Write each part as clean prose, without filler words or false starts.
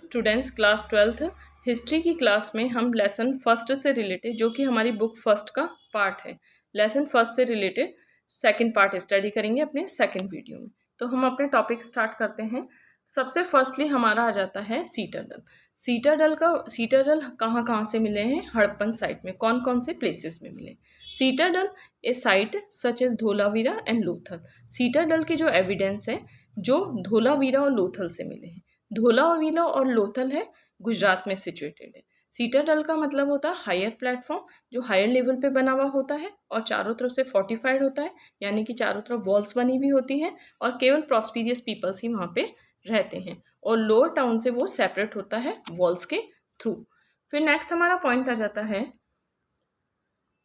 Students, class 12th history की class में हम लेसन फर्स्ट से रिलेटेड, जो कि हमारी बुक फर्स्ट का पार्ट है, लेसन फर्स्ट से रिलेटेड सेकंड पार्ट स्टडी करेंगे अपने सेकंड वीडियो में। तो हम अपने टॉपिक स्टार्ट करते हैं। सबसे फर्स्टली हमारा आ जाता है सीटाडल। सीटाडल कहाँ कहाँ से मिले हैं? हड़प्पन साइट में। कौन कौन से प्लेसेस में मिले? Citadel a site such as Dholavira and Lothal. Citadel के जो एविडेंस है जो धोलावीरा और लोथल से मिले हैं। धोलावीरा और लोथल है गुजरात में सिचुएटेड है। सीटाडल का मतलब होता है हायर प्लेटफॉर्म, जो हायर लेवल पे बना हुआ होता है और चारों तरफ से फोर्टिफाइड होता है, यानी कि चारों तरफ वॉल्स बनी हुई होती हैं और केवल प्रॉस्पिरियस पीपल्स ही वहाँ पे रहते हैं, और लोअर टाउन से वो सेपरेट होता है वॉल्स के थ्रू। फिर नेक्स्ट हमारा पॉइंट आ जाता है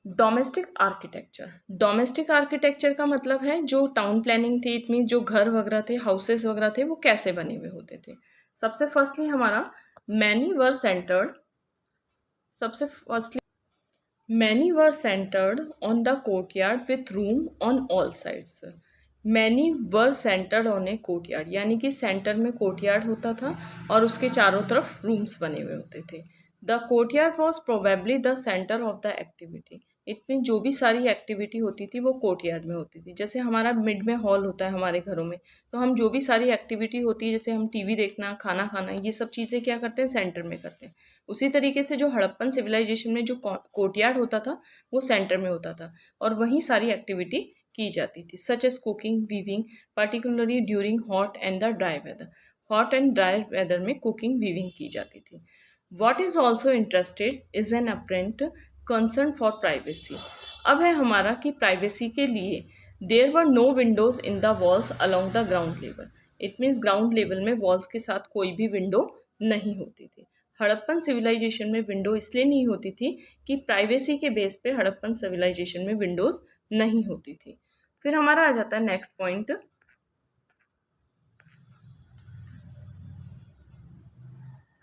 डोमेस्टिक आर्किटेक्चर। डोमेस्टिक आर्किटेक्चर का मतलब है जो टाउन प्लानिंग थी, इट मीन जो घर वगैरह थे, हाउसेस वगैरह थे, वो कैसे बने हुए होते थे। सबसे फर्स्टली हमारा many were centred on the courtyard with room on all sides. Many were centred on A courtyard, यानी कि सेंटर में कोर्टयार्ड होता था और उसके चारों तरफ रूम्स बने हुए होते थे। The courtyard was probably the centre of the activity. It mean जो भी सारी एक्टिविटी होती थी वो कोर्टयार्ड में होती थी। जैसे हमारा मिड में हॉल होता है हमारे घरों में, तो हम जो भी सारी एक्टिविटी होती है, जैसे हम टीवी देखना, खाना खाना, ये सब चीज़ें क्या करते हैं? सेंटर में करते हैं। उसी तरीके से जो हड़प्पन सिविलाइजेशन में जो कोर्टयार्ड होता था वो सेंटर में होता था और वहीं सारी एक्टिविटी की जाती थी, such as cooking, weaving, particularly during hot and the dry weather. Hot and dry weather में कुकिंग, वीविंग की जाती थी। What is also interested is an apparent concern for privacy। अब है हमारा कि प्राइवेसी के लिए there were no windows in the walls along the ground level. It means ground level में वॉल्स के साथ कोई भी विंडो नहीं होती थी। हड़प्पन सिविलाइजेशन में विंडो इसलिए नहीं होती थी कि प्राइवेसी के बेस पे हड़प्पन सिविलाइजेशन में विंडोज नहीं होती थी। फिर हमारा आ जाता है नेक्स्ट पॉइंट,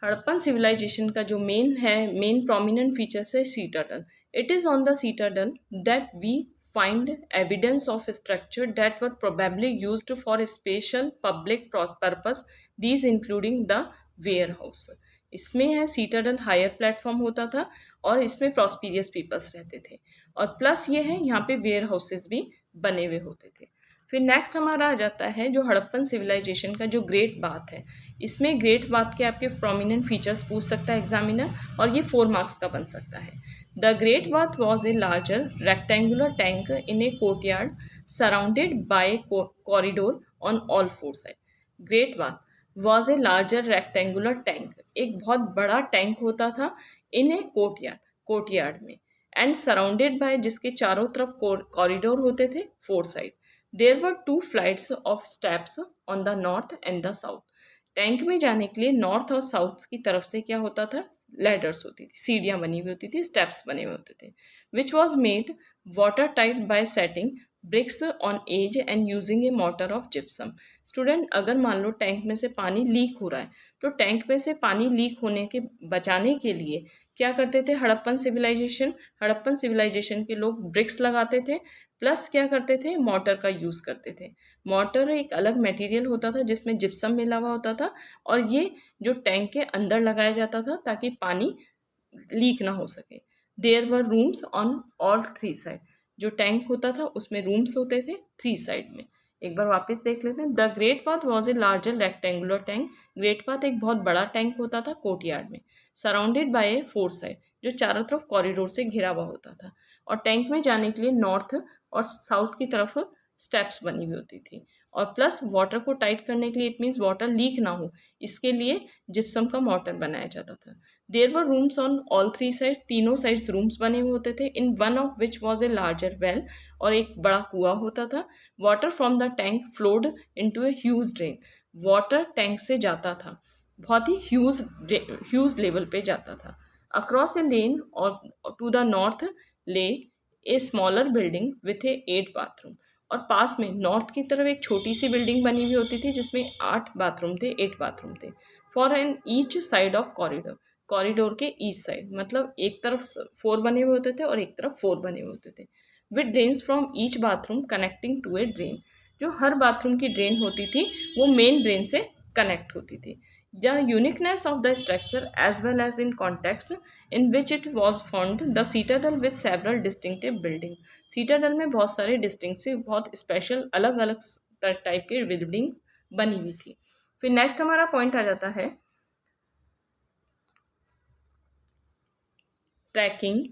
हड़प्पन सिविलाइजेशन का जो मेन प्रोमिनेंट फीचर्स है citadel. It is on the citadel that we find evidence of structure that were probably used for a special public purpose, these including the warehouse। इसमें है citadel higher platform होता था और इसमें प्रॉस्पिरियस peoples रहते थे, और प्लस ये है यहाँ पे वेयर हाउसेज भी बने हुए होते थे। फिर नेक्स्ट हमारा आ जाता है जो हड़प्पन सिविलाइजेशन का जो ग्रेट बाथ है। इसमें ग्रेट बाथ के आपके प्रोमिनेंट फीचर्स पूछ सकता है एग्जामिनर, और ये 4 मार्क्स का बन सकता है। The great bath was a larger rectangular tank in a courtyard surrounded by corridor on all 4 side. Great bath was a larger rectangular tank, एक बहुत बड़ा टैंक होता था इन ए कोर्टयार्ड में, एंड सराउंडेड बाय, जिसके चारों तरफ corridor होते थे 4 side. There were 2 flights of steps on the north and the south. Tank में जाने के लिए नॉर्थ और साउथ की तरफ से क्या होता था? लैडर्स होती थी, सीढ़ियाँ बनी हुई होती थी, स्टेप्स बने हुए होते थे, which was made watertight by setting bricks on edge and using a mortar of gypsum. Student, अगर मान लो टैंक में से पानी लीक हो रहा है, तो टैंक में से पानी लीक होने के बचाने के लिए क्या करते थे हड़प्पन सिविलाइजेशन के लोग? ब्रिक्स लगाते थे, प्लस क्या करते थे? मोटर का यूज़ करते थे। मोटर एक अलग मटेरियल होता था जिसमें जिप्सम मिला हुआ होता था, और ये जो टैंक के अंदर लगाया जाता था ताकि पानी लीक ना हो सके। There were rooms on all 3 side. जो टैंक होता था उसमें रूम्स होते थे 3 साइड में। एक बार वापस देख लेते हैं। The great bath was a larger rectangular tank. Great bath एक बहुत बड़ा टैंक होता था कोर्टयार्ड में, सराउंडेड बाय ए 4 साइड, जो चारों तरफ कॉरिडोर से घिरा हुआ होता था, और टैंक में जाने के लिए नॉर्थ और साउथ की तरफ स्टेप्स बनी हुई होती थी, और प्लस वाटर को टाइट करने के लिए, इट मीन्स वाटर लीक ना हो, इसके लिए जिप्सम का मोटर बनाया जाता था। There were rooms on all 3 side, तीनों साइड्स रूम्स बने हुए होते थे, in one of which was a larger well, और एक बड़ा कुआं होता था। Water from the tank flowed into a huge drain. Water tank से जाता था, बहुत ही ह्यूज लेवल पे जाता था। अक्रॉस ए लेन और to the north lay a smaller building with a 8 bathroom, और पास में नॉर्थ की तरफ एक छोटी सी बिल्डिंग बनी हुई होती थी जिसमें 8 बाथरूम थे, 8 बाथरूम थे। For an each side of corridor, corridor के ईच साइड, मतलब एक तरफ 4 बने हुए होते थे और एक तरफ 4 बने हुए होते थे। With drains from each bathroom connecting to a drain, जो हर बाथरूम की ड्रेन होती थी वो मेन ड्रेन से कनेक्ट होती थी। The uniqueness of the structure as well as in context in which it was formed, the citadel with several distinctive building. Citadel में बहुत सारे distinctive, बहुत special अलग अलग टाइप के बिल्डिंग बनी हुई थी. फिर नेक्स्ट हमारा पॉइंट आ जाता है tracking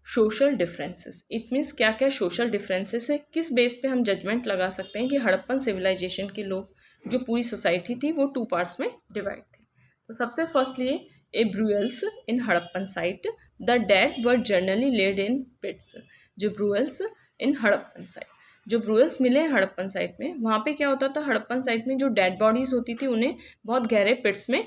social differences. It means क्या क्या सोशल डिफरेंसेस है, किस बेस पे हम जजमेंट लगा सकते हैं कि हड़प्पन सिविलाइजेशन के लोग जो पूरी सोसाइटी थी वो 2 पार्ट्स में डिवाइड थी. तो सबसे firstly a burials in Harappan site, the dead were generally laid in pits. जो ब्रूअल्स इन हड़प्पन साइट, जो ब्रूअल्स मिले हड़प्पन साइट में, वहाँ पे क्या होता था, हड़प्पन साइट में जो डेड बॉडीज होती थी उन्हें बहुत गहरे पिट्स में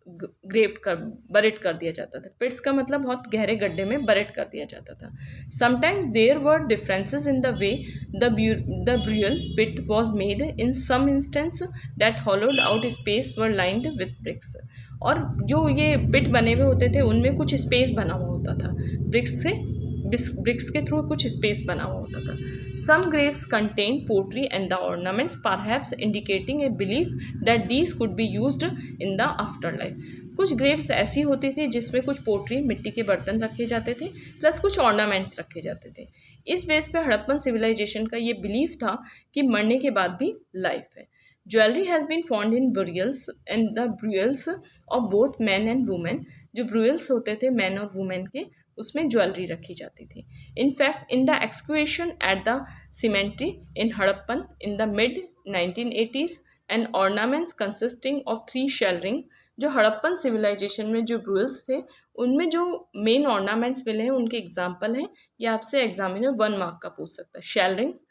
ग्रेव्ड कर बरेट कर दिया जाता था. पिट्स का मतलब बहुत गहरे गड्ढे में बरेट कर दिया जाता था. Sometimes there were differences in the way the burial pit was made. In some instance that hollowed out space were lined with bricks. और जो ये पिट बने हुए होते थे उनमें कुछ स्पेस बना हुआ होता था, ब्रिक्स के थ्रू कुछ स्पेस बना हुआ होता था. Some graves contain pottery and the ornaments perhaps indicating a belief that these could be used in the afterlife. कुछ ग्रेव्स ऐसी होती थी जिसमें कुछ पोट्री, मिट्टी के बर्तन रखे जाते थे, प्लस कुछ ऑर्नामेंट्स रखे जाते थे. इस बेस पे हड़प्पन सिविलाइजेशन का ये बिलीफ था कि मरने के बाद भी लाइफ है. Jewellery has been found in burials and the burials of both man and women. जो ब्रूअल्स होते थे मैन और वुमेन के, उसमें ज्वेलरी रखी जाती थी. In fact in the excavation at the cemetery in Harappan in the mid 1980s and ornaments consisting of 3 shell ring. जो हड़प्पन सिविलाइजेशन में जो ब्रूअल्स थे उनमें जो मेन ऑर्नामेंट्स मिले हैं उनके एग्जाम्पल हैं. ये आपसे एग्जामिनर 1 मार्क का पूछ सकता है. शेल रिंग्स,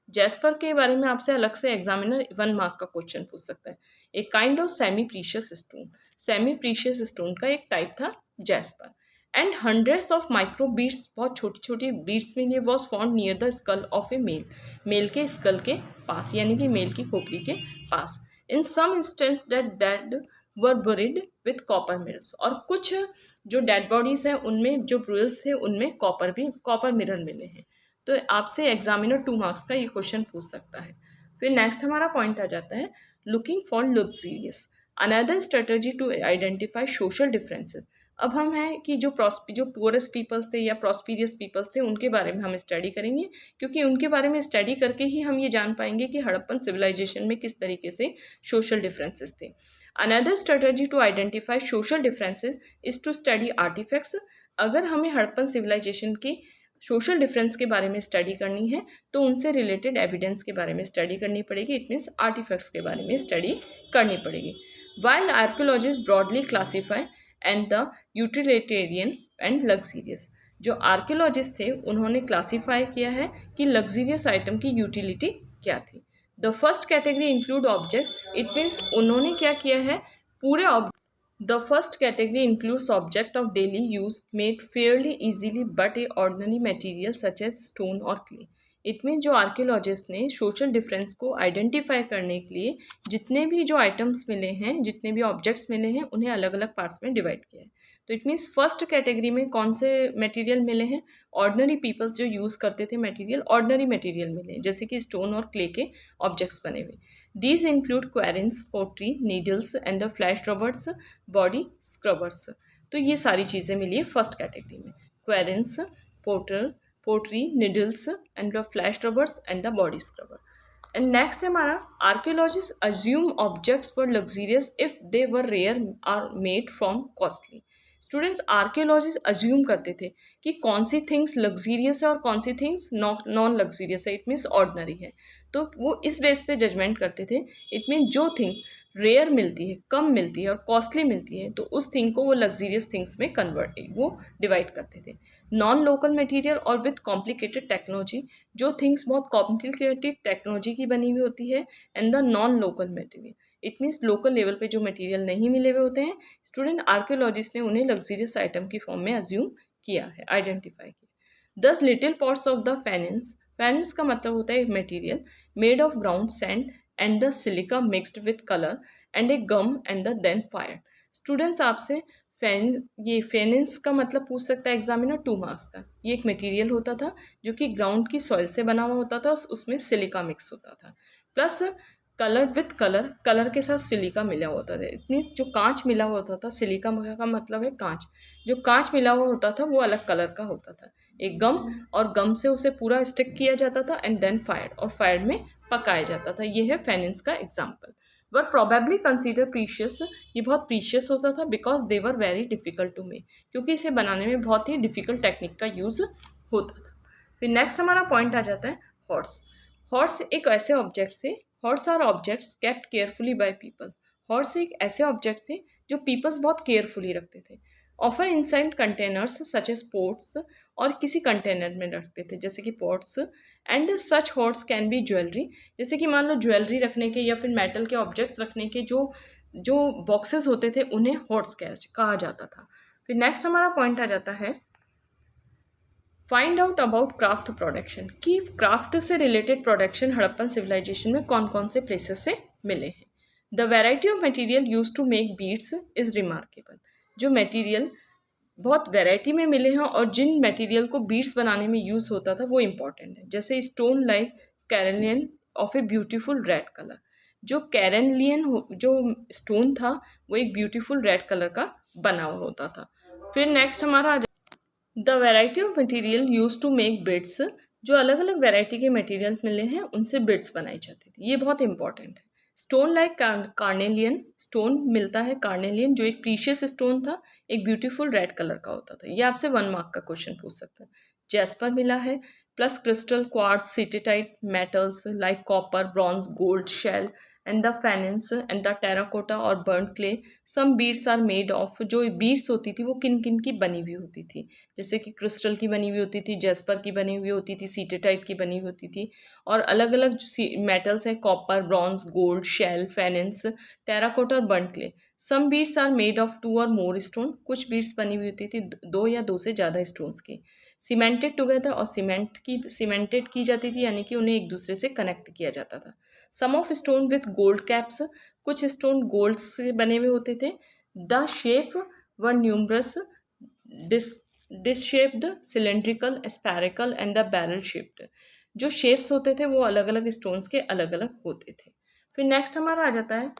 जैस्पर के बारे में आपसे अलग से एग्जामिनर 1 मार्क का क्वेश्चन पूछ सकता है. एक kind of semi precious stone, semi precious stone का एक टाइप था jasper. And hundreds of micro beads, बहुत छोटी छोटी बीड्स में ये was found near the skull of a male. Male के स्कल के पास, यानी कि मेल की खोपड़ी के पास. In some instance that dead were buried with copper mirrors. और कुछ जो डेड बॉडीज हैं उनमें जो ब्रूअल्स थे उनमें कॉपर मिरर मिले हैं. तो आपसे एग्जामिनर 2 मार्क्स का ये क्वेश्चन पूछ सकता है. फिर नेक्स्ट हमारा पॉइंट आ जाता है looking for luxurious, another strategy to identify social differences. अब हम हैं कि जो पुअरेस्ट पीपल्स थे या प्रॉस्पीरियस पीपल्स थे उनके बारे में हम स्टडी करेंगे, क्योंकि उनके बारे में स्टडी करके ही हम ये जान पाएंगे कि हड़प्पन सिविलाइजेशन में किस तरीके से सोशल डिफरेंसेस थे. Another strategy to identify social differences is to study artefacts. अगर हमें हड़प्पन सिविलाइजेशन की सोशल डिफरेंस के बारे में स्टडी करनी है तो उनसे रिलेटेड एविडेंस के बारे में स्टडी करनी पड़ेगी. इट मीन्स आर्टिफैक्ट्स के बारे में स्टडी करनी पड़ेगी. While archaeologist broadly classify and the utilitarian and luxurious. जो आर्कियोलॉजिस्ट थे उन्होंने क्लासीफाई किया है कि लग्जीरियस आइटम की यूटिलिटी क्या थी. The first category include objects. It means उन्होंने क्या किया है, पूरे The first category includes objects of daily use made fairly easily but a ordinary material such as stone or clay. It mean जो archaeologist ने social difference को identify करने के लिए जितने भी जो आइटम्स मिले हैं, जितने भी ऑब्जेक्ट्स मिले हैं, उन्हें अलग अलग पार्ट्स में डिवाइड किया है. तो इट मीन्स फर्स्ट कैटेगरी में कौन से मटेरियल मिले हैं, ऑर्डिनरी पीपल्स जो यूज़ करते थे मटेरियल, ऑर्डिनरी मटेरियल मिले जैसे कि स्टोन और क्ले के ऑब्जेक्ट्स बने हुए. These include querns, pottery, needles and the flesh rubbers, body scrubbers. तो ये सारी चीज़ें मिली है फर्स्ट कैटेगरी में. Querns, pottery, needles and the flesh rubbers and the body scrubber. And next है हमारा archaeologist assume objects were luxurious if they were rare or made from costly. Students, archaeologist assume करते थे कि कौन see things luxurious है और कौन see things non luxurious है, इट मीन्स ऑर्डनरी है. तो वो इस बेस पे जजमेंट करते थे. इट मीन जो थिंग रेयर मिलती है, कम मिलती है और कॉस्टली मिलती है, तो उस थिंग को वो लग्जीरियस थिंग्स में वो डिवाइड करते थे. नॉन लोकल मटेरियल और विथ कॉम्प्लिकेटेड टेक्नोलॉजी, जो थिंग्स बहुत कॉम्प्लिकेटेड टेक्नोलॉजी की बनी हुई होती है, and the non local material, it means local level पे जो मटेरियल नहीं मिले हुए होते हैं, स्टूडेंट आर्कियोलॉजिस्ट ने उन्हें लग्जीरियस आइटम की फॉर्म में अज्यूम किया है, आइडेंटिफाई किया. 10 little parts of the faience का मतलब होता है material made of ground sand and the silica mixed with colour and a gum and the then fire. Students, आपसे ये फेनिन्स का मतलब पूछ सकता है एग्जामिनर 2 मार्क्स का. ये एक मटेरियल होता था जो कि ग्राउंड की सॉइल से बना हुआ होता था, उसमें सिलिका मिक्स होता था, plus colour with colour, colour के साथ सिलिका मिला होता था। इट मीन्स जो कांच मिला होता था, सिलिका का मतलब है कांच, जो कांच मिला हुआ होता था वो अलग कलर का होता था। एक गम, और गम से उसे पूरा स्टिक किया जाता था एंड देन फायर, और फायर में पकाया जाता था। ये है फेनिन्स का example. Were probably consider precious, ये बहुत प्रीशियस होता था because they were very difficult to make, क्योंकि इसे बनाने में बहुत ही डिफिकल्ट टेक्निक का यूज होता था। फिर नेक्स्ट हमारा पॉइंट आ जाता है हॉर्स। हॉर्स एक ऐसे ऑब्जेक्ट थे, hoards are objects kept carefully by people. Hoards एक ऐसे ऑब्जेक्ट थे जो पीपल्स बहुत केयरफुली रखते थे। Often inside containers such as pots, और किसी कंटेनर में रखते थे जैसे कि pots. And such hoards can be jewellery, जैसे कि मान लो ज्वेलरी रखने के या फिर मेटल के ऑब्जेक्ट्स रखने के जो जो बॉक्सेस होते थे उन्हें हॉर्स कहा जाता था। फिर नेक्स्ट हमारा पॉइंट आ जाता है find out about craft production, कि क्राफ्ट से रिलेटेड प्रोडक्शन हड़प्पन सिविलाइजेशन में कौन कौन से प्लेसेस से मिले हैं। The variety of material use to make beads is remarkable, जो मटेरियल बहुत वेराइटी में मिले हैं और जिन मटेरियल को बीड्स बनाने में यूज़ होता था वो इम्पॉर्टेंट है। जैसे stone like carnelian of a beautiful red colour, जो कैरेलियन जो स्टोन था वो एक ब्यूटीफुल रेड कलर का बना हुआ होता था। फिर नेक्स्ट हमारा the variety of material use to make beads, जो अलग अलग वैरायटी के मटेरियल्स मिले हैं उनसे बिड्स बनाई जाती थी, ये बहुत इंपॉर्टेंट है। स्टोन लाइक कार्नेलियन, स्टोन मिलता है कार्नेलियन जो एक प्रीशियस स्टोन था, एक ब्यूटीफुल रेड कलर का होता था। ये आपसे 1 मार्क का क्वेश्चन पूछ सकता है। जैस्पर मिला है, plus crystal, quartz, steatite metals like copper, bronze, gold, shell and the faience and the terracotta और burn clay. Some beads are made of, जो बीड्स होती थी वो किन किन की बनी हुई होती थी, जैसे कि क्रिस्टल की बनी हुई होती थी, जेस्पर की बनी हुई होती थी, सीटेटाइट की बनी हुई होती थी, और अलग अलग जो मेटल्स हैं copper, bronze, gold, shell, faience, terracotta और burn clay. Some beads are made of 2 और मोर स्टोन, कुछ बीड्स बनी हुई होती थी 2 या 2 से ज़्यादा स्टोन्स की। सीमेंटेड टुगेदर, और सीमेंटेड की जाती थी, यानी कि उन्हें एक दूसरे से कनेक्ट किया जाता था। Some of stone with gold caps, कुछ स्टोन गोल्ड से बने हुए होते थे। The shape were numerous, disc shaped, cylindrical, spherical and the barrel shaped, जो शेप्स होते थे वो अलग अलग स्टोन्स के अलग अलग होते थे। फिर नेक्स्ट हमारा आ जाता है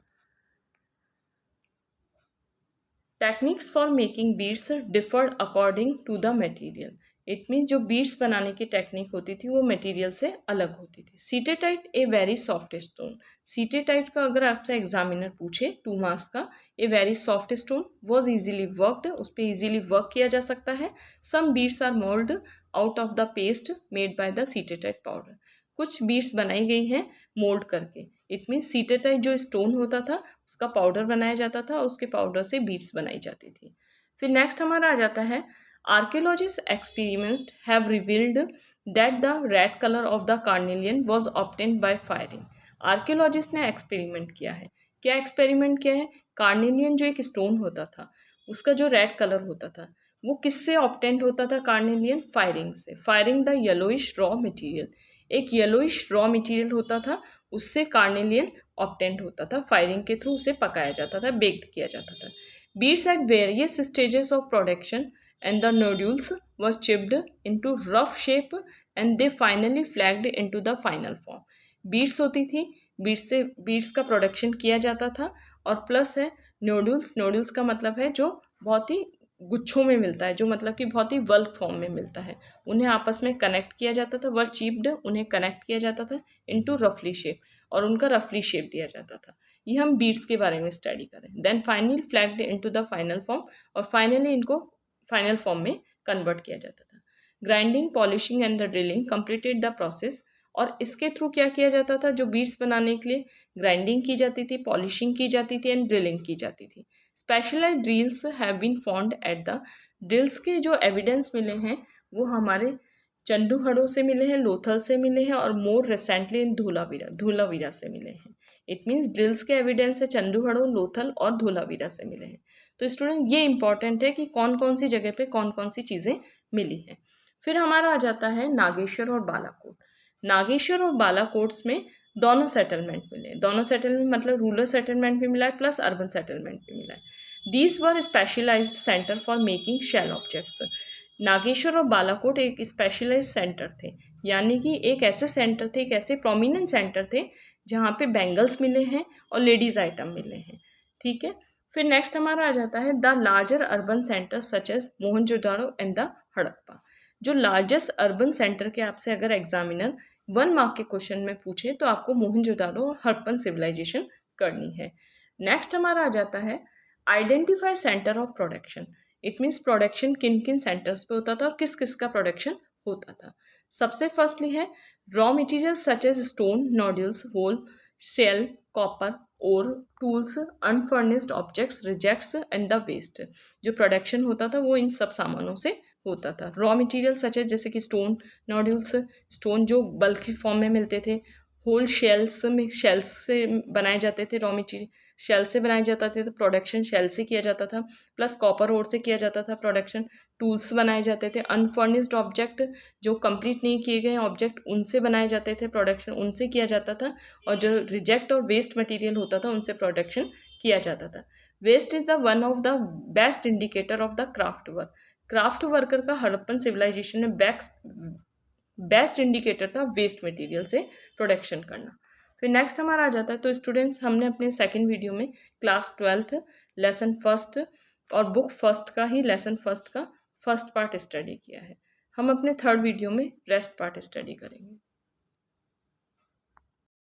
techniques for making beads differed according to the material. It mean जो बीड्स बनाने की टेक्निक होती थी वो मटेरियल से अलग होती थी। Steatite a very soft stone, steatite का अगर आपसे एग्जामिनर पूछे 2 मार्क्स का, a very soft stone was easily worked, उस पर ईजिली वर्क किया जा सकता है। Some beads are mould out of the paste made by the steatite powder, कुछ बीड्स बनाई गई हैं मोल्ड करके। इट मीन सीटेटाइट जो स्टोन होता था उसका पाउडर बनाया जाता था और उसके पाउडर से बीड्स बनाई जाती थी। फिर नेक्स्ट हमारा आ जाता है archaeologist experiments have revealed that the red colour of the carnelian was obtained by firing. Archaeologist ने एक्सपेरिमेंट किया है, क्या एक्सपेरिमेंट किया है, कार्नेलियन जो एक स्टोन होता था उसका जो रेड कलर होता था वो किससे ऑब्टेंड होता था, कार्नेलियन फायरिंग से। Firing the yellowish raw material, एक येलोइश रॉ मटेरियल होता था उससे कार्नेलियन ऑब्टेंड होता था, फायरिंग के थ्रू उसे पकाया जाता था, बेक्ड किया जाता था। Beads at various stages of production and the nodules were chipped into rough shape and they finally flagged into the final form। Beads होती थी, बीड्स का प्रोडक्शन किया जाता था, और प्लस है नोड्यूल्स, नोड्यूल्स का मतलब है जो बहुत ही गुच्छों में मिलता है, जो मतलब कि बहुत ही बल्क फॉर्म में मिलता है, उन्हें आपस में कनेक्ट किया जाता था, वर चिप्ड, उन्हें कनेक्ट किया जाता था इनटू रफली शेप, और उनका रफली शेप दिया जाता था। ये हम बीड्स के बारे में स्टडी करें। Then finally flaked into the final form, और फाइनली इनको फाइनल फॉर्म में कन्वर्ट किया जाता था। Grinding, polishing and the drilling completed the process, और इसके थ्रू क्या किया जाता था, जो बीड्स बनाने के लिए ग्राइंडिंग की जाती थी, पॉलिशिंग की जाती थी एंड ड्रिलिंग की जाती थी। Specialised drills have been found at the, drills के जो एविडेंस मिले हैं वो हमारे चंडूगढ़ से मिले हैं, लोथल से मिले हैं, और मोर रिसेंटली इन धूलावीरा से मिले हैं। इट मीन्स ड्रिल्स के एविडेंस है चंडूगढ़, लोथल और धूलावीरा से मिले हैं। तो स्टूडेंट ये इंपॉर्टेंट है कि कौन कौन सी जगह पे कौन कौन सी चीज़ें मिली हैं। फिर हमारा आ जाता है नागेश्वर और बालाकोट। नागेश्वर और बालाकोट्स में दोनों सेटलमेंट मिले, दोनों सेटलमेंट मतलब रूरल सेटलमेंट भी मिला है प्लस अर्बन सेटलमेंट भी मिला है। These were specialised centre for making shell objects. Nageshwar और बालाकोट एक स्पेशलाइज्ड सेंटर थे, यानी कि एक ऐसे सेंटर थे, एक ऐसे प्रोमिनेंट सेंटर थे जहाँ पे बैंगल्स मिले हैं और लेडीज़ आइटम मिले हैं। ठीक है, फिर नेक्स्ट हमारा आ जाता है the larger urban centre such as Mohenjodaro and the Harappa. जो लार्जेस्ट अर्बन सेंटर के आपसे अगर एग्जामिनर 1 मार्क के क्वेश्चन में पूछे तो आपको मोहनजोदाड़ो और हड़प्पन सिविलाइजेशन करनी है। नेक्स्ट हमारा आ जाता है identify centre of production. It means production किन किन सेंटर्स पे होता था और किस किस का प्रोडक्शन होता था। सबसे फर्स्टली है raw material such as stone, nodules, whole, shell, copper, और tools, unfinished objects, rejects and the waste. जो प्रोडक्शन होता था वो इन सब सामानों से होता था। रॉ मटेरियल सच एज जैसे कि स्टोन, नोड्यूल्स, स्टोन जो बल्क फॉर्म में मिलते थे, होल शेल्स में शेल्स से बनाए जाते थे, रॉ मटेरियल शेल से बनाए जाते थे तो प्रोडक्शन शेल से किया जाता था, प्लस कॉपर ओर से किया जाता था प्रोडक्शन। टूल्स बनाए जाते थे, अनफर्निश्ड ऑब्जेक्ट जो कंप्लीट नहीं किए गए ऑब्जेक्ट उनसे बनाए जाते थे, प्रोडक्शन उनसे किया जाता था। और जो रिजेक्ट और वेस्ट मटेरियल होता था उनसे प्रोडक्शन किया जाता था। Waste is the one of the best indicator of the craft work. Craft worker का हड़प्पन सिविलाइजेशन में बेस्ट इंडिकेटर था वेस्ट मटेरियल से प्रोडक्शन करना। फिर नेक्स्ट हमारा आ जाता है, तो स्टूडेंट्स हमने अपने सेकंड वीडियो में क्लास 12th लेसन फर्स्ट और बुक फर्स्ट का ही लेसन फर्स्ट का फर्स्ट पार्ट स्टडी किया है। हम अपने थर्ड वीडियो में रेस्ट पार्ट स्टडी करेंगे।